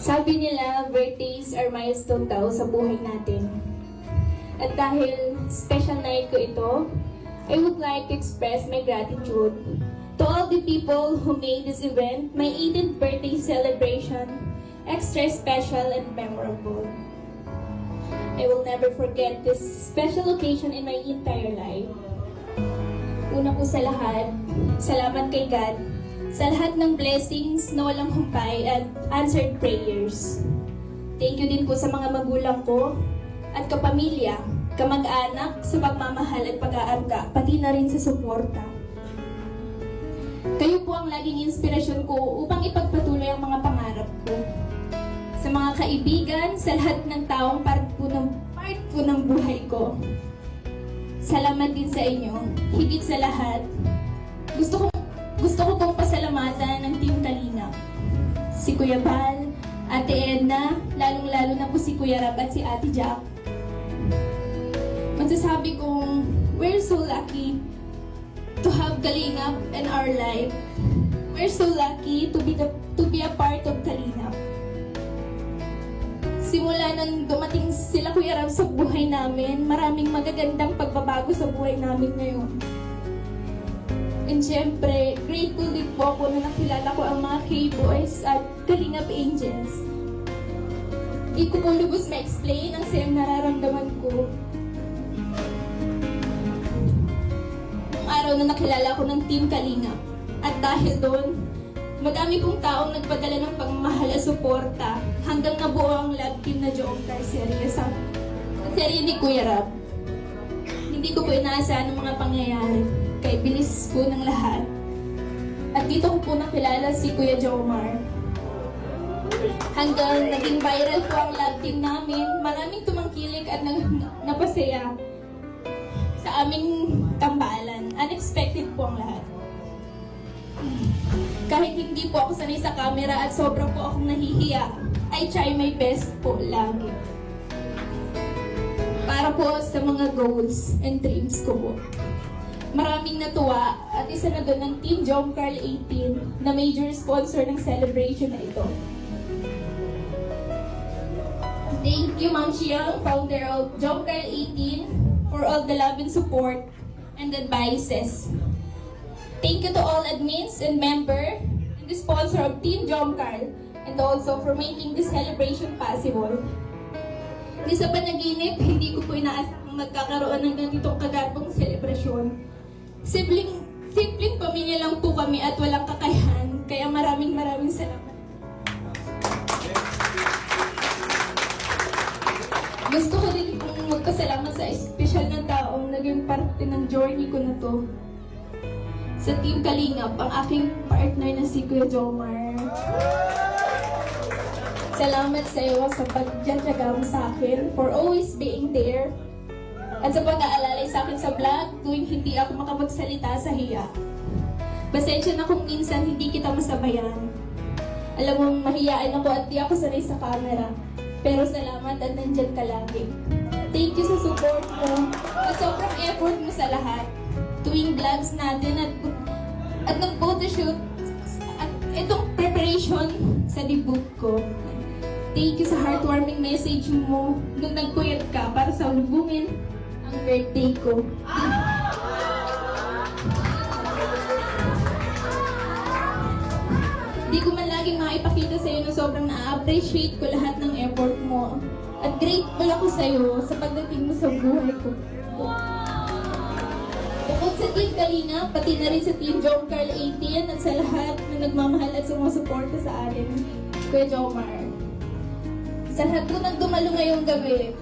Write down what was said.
Sabi nila, birthdays are milestone daw sa buhay natin. At dahil special night ko ito, I would like to express my gratitude to all the people who made this event, my 18th birthday celebration, extra special and memorable. I will never forget this special occasion in my entire life. Una po sa lahat, salamat kay God sa lahat ng blessings na walang humpay at answered prayers. Thank you din po sa mga magulang ko at kapamilya, kamag-anak sa pagmamahal at pag-aarga, pati na rin sa suporta. Kayo po ang laging inspirasyon ko upang ipagpatuloy ang mga pangarap ko. Sa mga kaibigan, sa lahat ng taong part po ng buhay ko. Salamat din sa inyo. Higit sa lahat, gusto ko pong pasalamatan ng Team Kalingap. Si Kuya Bal, Ate Edna, lalong-lalo na po si Kuya Rab at si Ate Jack. Masasabi kong we're so lucky to have Kalingap in our life. We're so lucky to be a part of Kalingap. Simula nang dumating sila Kuya Rab sa buhay namin, maraming magagandang pagbabago sa buhay namin ngayon. And syempre, grateful din po ako na nakilala ko ang mga K-Boys at Kalingap Angels. Hindi ko po lubos ma-explain ang sayang nararamdaman ko. Noong araw na nakilala ko ng Team Kalingap. At dahil doon, madami pong taong nagpadala ng pagmamahal at suporta hanggang nabuo ang love team na Jomcar serye sa serye ni Kuya Rab. Hindi ko po inaasahan ang mga pangyayari. Kay bilis po ng lahat. At dito ko po nakilala si Kuya Jomar. Hanggang naging viral po ang love team namin, maraming tumangkilik at napasaya sa aming tambalan. Unexpected po ang lahat. Kahit hindi po ako sanay sa camera at sobra po akong nahihiya, I try my best po lagi. Para po sa mga goals and dreams ko po. Maraming natuwa at isa na doon ng Team Jomcar 18 na major sponsor ng celebration na ito. Thank you, Ma'am Chiang, founder of Jomcar 18, for all the love and support and advices. Thank you to all admins and member and the sponsor of Team Jomcar and also for making this celebration possible. Hindi sa panaginip, hindi ko po inaasang magkakaroon ng ganitong kagarbong selebrasyon. Simpleng pamilya lang po kami at walang kakayahan, kaya maraming salamat. Gusto ko din pong magpasalamat sa espesyal na taong naging parte ng journey ko na to. Sa Team Kalingap, ang aking partner na si Kuya Jomar. Salamat sa iyo sa pagdadyaga mo sa akin, for always being there, at sa pag-aalalay sa akin sa vlog tuwing hindi ako makapagsalita sa hiya. Pasensya na kung minsan hindi kita masabayan. Alam mo, mahiyaan ako at di ako sanay sa camera. Pero salamat at nandyan ka lagi. Thank you sa support mo at sobrang effort mo sa lahat. Tuwing vlogs natin at nag-photoshoot at itong preparation sa debut ko. Thank you sa heartwarming message mo nung nagpuyat ka para sa lubungin ang birthday ko. Di ko man laging maipakita sa iyo na sobrang na-appreciate ko lahat ng effort mo. At grateful ako sa iyo sa pagdating mo sa buhay ko. Bukod sa Team Kalingap, pati na rin sa Team Jomcar 18 at sa lahat na nagmamahal at sumusuporta sa atin, Kuya Jomar. Sa lahat po nagdumalo ngayong gabi,